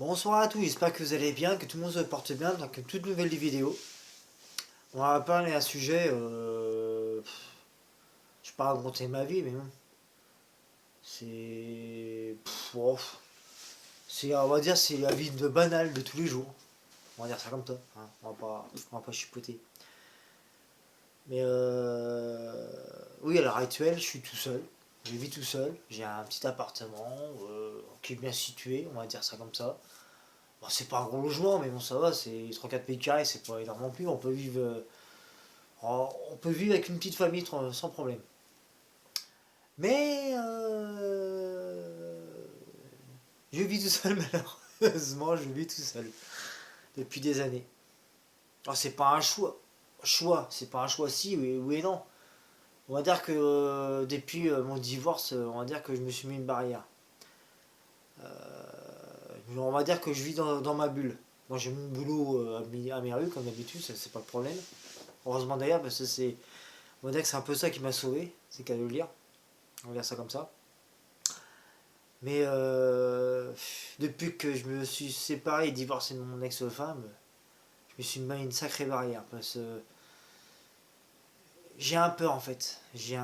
Bonsoir à tous, j'espère que vous allez bien, que tout le monde se porte bien dans une toute nouvelle vidéo. On va parler d'un sujet, je vais pas raconter ma vie, mais bon, c'est, on va dire, c'est la vie de banale de tous les jours. On va dire ça comme ça, hein. On va pas chipoter. Mais oui, à l'heure actuelle, je suis tout seul. Je vis tout seul. J'ai un petit appartement qui est bien situé, on va dire ça comme ça. Bon, c'est pas un gros logement, mais bon, ça va, c'est 3-4 mètres carrés, c'est pas énorme non plus. On peut vivre avec une petite famille sans problème. Mais je vis tout seul, malheureusement, je vis tout seul depuis des années. Alors, c'est pas un choix. C'est pas un choix si oui et non. On va dire que depuis mon divorce, on va dire que je me suis mis une barrière. On va dire que je vis dans ma bulle. Moi j'ai mon boulot à mes rues comme d'habitude, ça c'est pas le problème. Heureusement d'ailleurs parce que c'est. On va dire que c'est un peu ça qui m'a sauvé, c'est qu'à le lire. On va dire ça comme ça. Mais depuis que je me suis séparé et divorcé de mon ex-femme, je me suis mis une sacrée barrière parce que j'ai un peur en fait. J'ai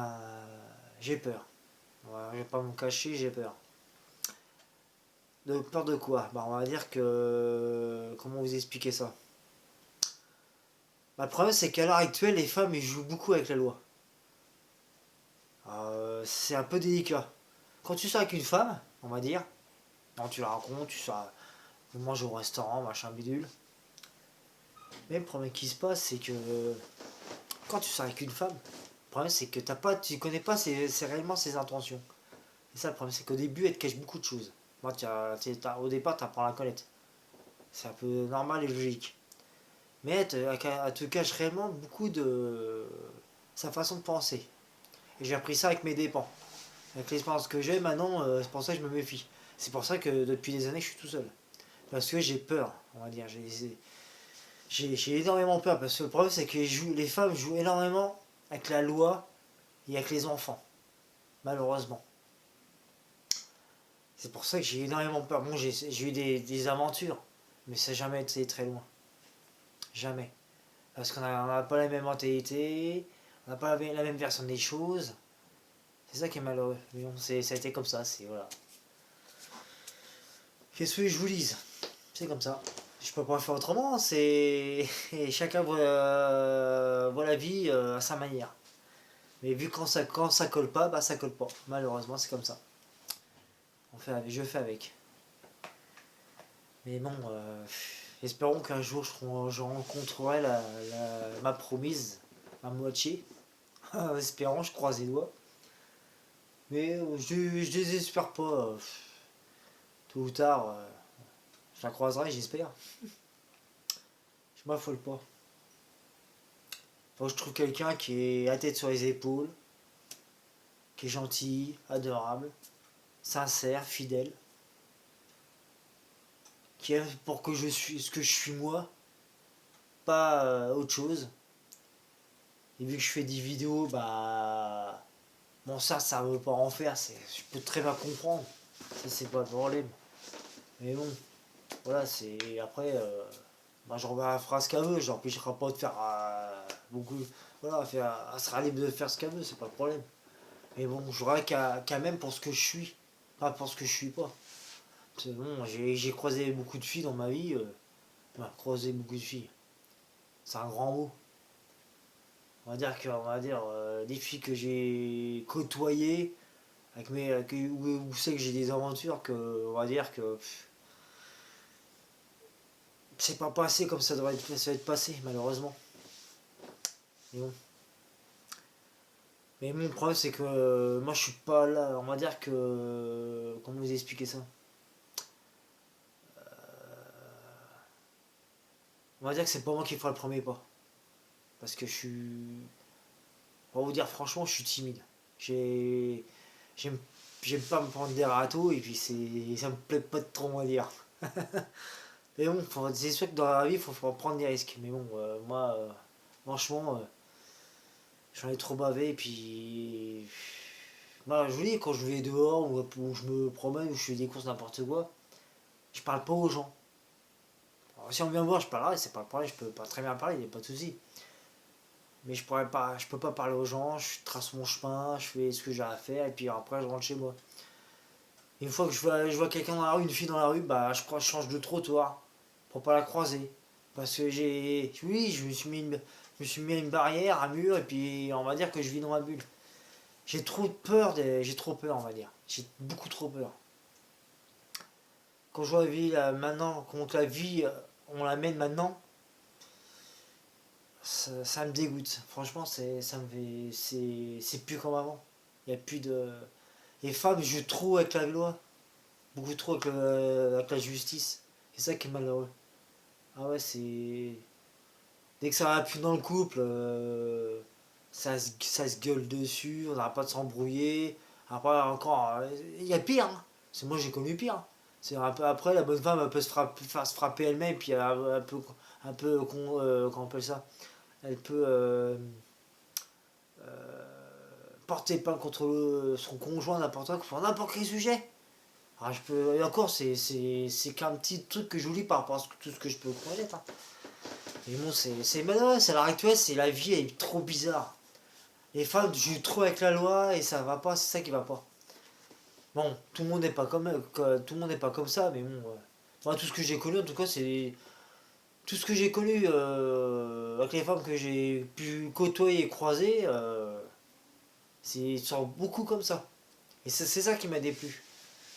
peur. Voilà, je vais pas me cacher, j'ai peur. De peur de quoi? Bah, on va dire que. Comment vous expliquer ça? Bah, le problème, c'est qu'à l'heure actuelle, les femmes ils jouent beaucoup avec la loi. C'est un peu délicat. Quand tu sors avec une femme, on va dire, quand tu la rencontres, vous mangez au restaurant, machin bidule. Mais le problème qui se passe, c'est que quand tu sors avec une femme, le problème c'est que tu connais pas réellement ses intentions. Et ça, le problème c'est qu'au début, elle te cache beaucoup de choses. Moi, au départ, tu apprends à la connaître. C'est un peu normal et logique. Mais elle te cache réellement beaucoup de sa façon de penser. Et j'ai appris ça avec mes dépens. Avec l'expérience que j'ai maintenant, c'est pour ça que je me méfie. C'est pour ça que depuis des années, je suis tout seul. Parce que j'ai peur, on va dire. J'ai énormément peur. Parce que le problème, c'est que les femmes jouent énormément avec la loi et avec les enfants. Malheureusement. C'est pour ça que j'ai énormément peur. Bon, j'ai eu des aventures. Mais ça n'a jamais été très loin. Jamais. Parce qu'on n'a pas la même mentalité. On n'a pas la même version des choses. C'est ça qui est malheureux. Mais bon, ça a été comme ça. C'est voilà. Qu'est-ce que je vous dise? C'est comme ça. Je peux pas faire autrement. C'est et chacun voit la vie à sa manière. Mais vu quand ça colle pas, bah ça colle pas. Malheureusement, c'est comme ça. Je fais avec. Mais bon, espérons qu'un jour je rencontrerai ma promise, ma moitié. Espérons, je croise les doigts. Mais je désespère pas. Tôt ou tard, je la croiserai, j'espère. Je m'affole pas. Faut que je trouve quelqu'un qui est à tête sur les épaules, qui est gentil, adorable, sincère, fidèle, qui aime pour que je suis ce que je suis moi, pas autre chose. Et vu que je fais des vidéos, bah bon ça veut pas en faire, je peux très bien comprendre. Ça c'est pas le problème. Mais bon, voilà, c'est après bah, elle fera ce qu'elle veut, je l'empêchera pas de faire beaucoup. Voilà, elle sera libre de faire ce qu'elle veut, c'est pas le problème. Mais bon, j'aurais qu'à même pour ce que je suis, pas pour ce que je suis pas. C'est bon, j'ai croisé beaucoup de filles dans ma vie. Croisé beaucoup de filles. C'est un grand mot. On va dire des filles que j'ai côtoyées, où c'est que j'ai des aventures on va dire que c'est pas passé comme ça va être passé, malheureusement. Mais bon. Mais mon problème, c'est que moi, je suis pas là. On va dire que. Comment vous expliquer ça? On va dire que c'est pas moi qui ferai le premier pas. Parce que je suis. On va vous dire franchement, je suis timide. J'ai. J'aime J'aime pas me prendre des râteaux et puis ça me plaît pas de trop, on va dire. Mais bon, c'est sûr que dans la vie, il faut prendre des risques. Mais bon, moi, franchement, j'en ai trop bavé et puis. Voilà, je vous dis, quand je vais dehors ou je me promène ou je fais des courses n'importe quoi, Je parle pas aux gens. Alors, si on vient me voir, je parlerai, c'est pas le problème, je peux pas très bien parler, il n'y a pas de souci. Mais je peux pas parler aux gens, je trace mon chemin, je fais ce que j'ai à faire, et puis après je rentre chez moi. Une fois que je vois quelqu'un dans la rue, une fille dans la rue, bah je change de trottoir pour pas la croiser. Parce que oui, je me suis mis une barrière, un mur, et puis on va dire que je vis dans ma bulle. J'ai trop peur, on va dire. J'ai beaucoup trop peur. Quand je vois la vie maintenant, quand la vie, on la mène maintenant, ça me dégoûte. Franchement, c'est plus comme avant. Il y a plus de. Les femmes jouent trop avec la loi, beaucoup trop avec la justice. C'est ça qui est malheureux. Ah ouais, c'est. Dès que ça va plus dans le couple, ça se gueule dessus, on n'arrête pas de s'embrouiller. Après, encore, il y a pire. Hein. C'est moi j'ai connu pire. Hein. C'est un peu après, la bonne femme elle peut faire se frapper elle-même, puis un peu comment on appelle ça. Elle peut porter plainte contre son conjoint, n'importe quoi, pour n'importe quel sujet. Alors et encore, c'est qu'un petit truc que j'oublie par rapport à tout ce que je peux connaître. Hein. Mais bon, c'est malheureux, c'est à l'heure actuelle, c'est la vie elle est trop bizarre. Les femmes jouent trop avec la loi et ça va pas, c'est ça qui va pas. Bon, tout le monde n'est pas tout le monde n'est pas comme ça, mais bon, moi tout ce que j'ai connu en tout cas, c'est tout ce que j'ai connu avec les femmes que j'ai pu côtoyer et croiser, c'est sont beaucoup comme ça. Et c'est ça qui m'a déplu.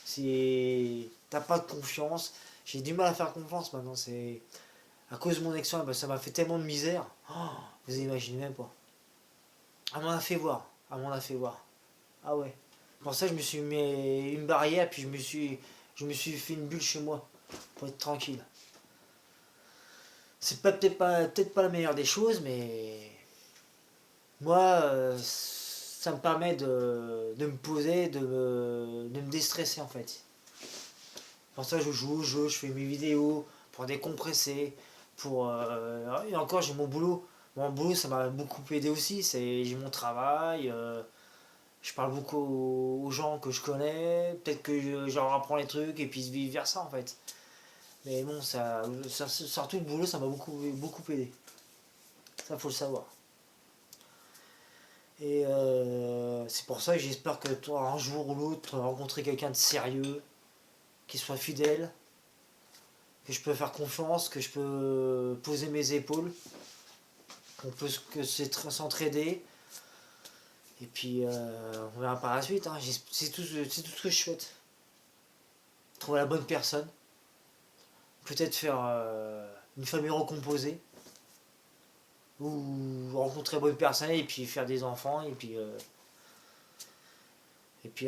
C'est t'as pas de confiance. J'ai du mal à faire confiance maintenant. C'est à cause de mon ex-femme, bah, ça m'a fait tellement de misère. Oh, vous imaginez même pas. Elle m'en a fait voir. Elle m'en a fait voir. Ah ouais. Pour ça, je me suis mis une barrière, puis je me suis fait une bulle chez moi pour être tranquille. C'est peut-être pas la meilleure des choses, mais moi, ça me permet de me poser, de me déstresser en fait. Pour ça, je joue au jeu, je fais mes vidéos pour décompresser. Et encore, j'ai mon boulot. Mon boulot, ça m'a beaucoup aidé aussi. J'ai mon travail. Je parle beaucoup aux gens que je connais. Peut-être que je leur apprends les trucs et puis vice versa en fait. Mais bon, surtout le boulot, ça m'a beaucoup aidé. Ça, faut le savoir. Et c'est pour ça que j'espère que toi, un jour ou l'autre, tu vas rencontrer quelqu'un de sérieux, qui soit fidèle, que je peux faire confiance, que je peux poser mes épaules, qu'on peut s'entraider. Et puis, on verra par la suite. Hein. C'est tout ce que je souhaite. Trouver la bonne personne. Peut-être faire une famille recomposée. Ou rencontrer la bonne personne et puis faire des enfants. Et puis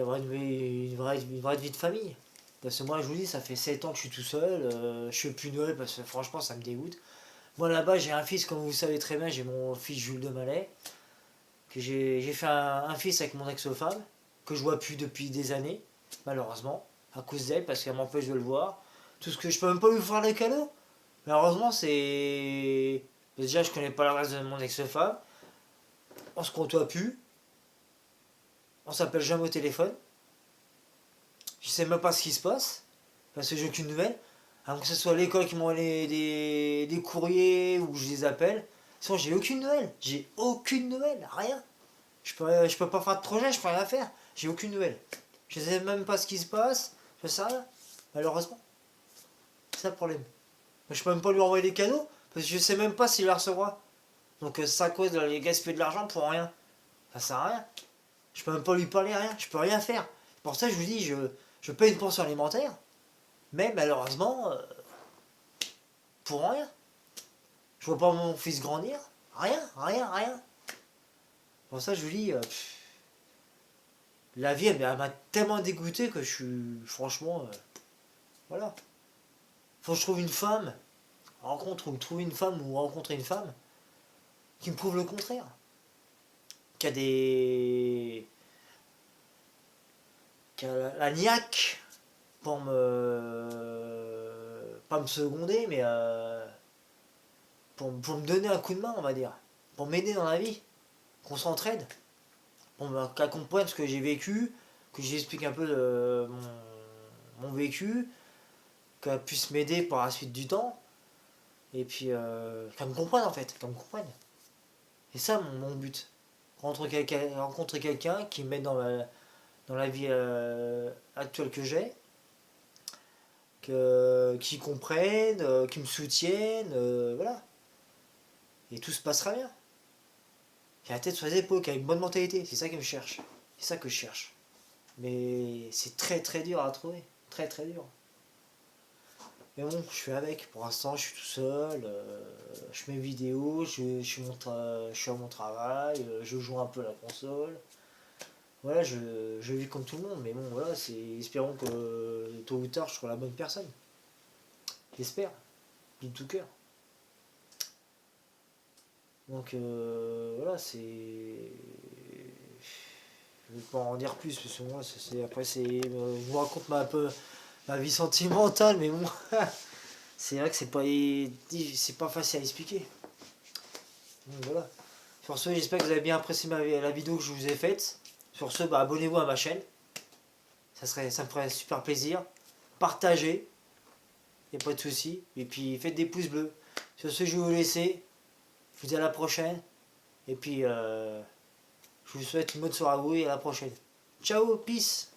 avoir une vraie vie de famille. Parce que moi, je vous dis, ça fait 7 ans que je suis tout seul. Je suis plus Noël parce que franchement, ça me dégoûte. Moi, là-bas, j'ai un fils, comme vous le savez très bien, j'ai mon fils Jules de Malais. Que j'ai fait un fils avec mon ex-femme. Que je vois plus depuis des années, malheureusement. À cause d'elle, parce qu'elle m'empêche de le voir. Tout ce que je peux même pas lui faire les cadeaux. Malheureusement, c'est. Déjà, je connais pas l'adresse de mon ex-femme. On se côtoie plus. On s'appelle jamais au téléphone. Je sais même pas ce qui se passe. Parce que j'ai aucune nouvelle. Alors que ce soit l'école qui m'envoie des courriers ou je les appelle. Sinon, j'ai aucune nouvelle. J'ai aucune nouvelle. Rien. Je peux pas faire de projet, je peux rien faire. J'ai aucune nouvelle. Je sais même pas ce qui se passe. Je sais rien. Malheureusement. C'est ça le problème. Je peux même pas lui envoyer des cadeaux. Parce que je sais même pas s'il la recevra. Donc ça cause de les gaspiller de l'argent pour rien. Ça sert à rien. Je peux même pas lui parler, rien. Je peux rien faire. Pour ça, je vous dis, je paye une pension alimentaire. Mais malheureusement, pour rien. Je vois pas mon fils grandir. Rien, rien, rien. Pour ça, je vous dis, la vie, elle m'a tellement dégoûté que je suis, franchement, voilà. Faut que je trouve une femme, trouver une femme ou rencontrer une femme qui me prouve le contraire. Qui a des. Qui a la niaque pour me. Pas me seconder, mais pour me donner un coup de main, on va dire. Pour m'aider dans la vie. Qu'on s'entraide. Qu'elle comprenne ce que j'ai vécu, que j'explique un peu mon vécu, qu'elle puisse m'aider par la suite du temps. Et puis qu'elle me comprenne en fait, qu'elle me comprenne. C'est ça mon but. Rencontrer quelqu'un qui m'aide dans la vie actuelle que j'ai, qui comprenne, qui me soutienne, voilà. Et tout se passera bien. Qui a la tête sur les épaules, qui a une bonne mentalité, c'est ça qui me cherche. C'est ça que je cherche. Mais c'est très très dur à trouver. Très très dur. Mais bon, je suis avec. Pour l'instant, je suis tout seul. Je fais mes vidéos, je suis à mon travail, je joue un peu à la console. Voilà, je vis comme tout le monde. Mais bon, voilà, espérons que tôt ou tard, je serai la bonne personne. J'espère. De tout cœur. Donc voilà, c'est. Je vais pas en dire plus, parce que moi, après, je vous raconte un peu ma vie sentimentale, mais bon, c'est vrai que c'est pas facile à expliquer. Donc voilà. Sur ce, j'espère que vous avez bien apprécié la vidéo que je vous ai faite. Sur ce, bah, abonnez-vous à ma chaîne. Ça me ferait super plaisir. Partagez, y a pas de souci. Et puis faites des pouces bleus. Sur ce, je vais vous laisser. Je vous dis à la prochaine. Et puis, je vous souhaite une bonne soirée à vous et à la prochaine. Ciao, peace.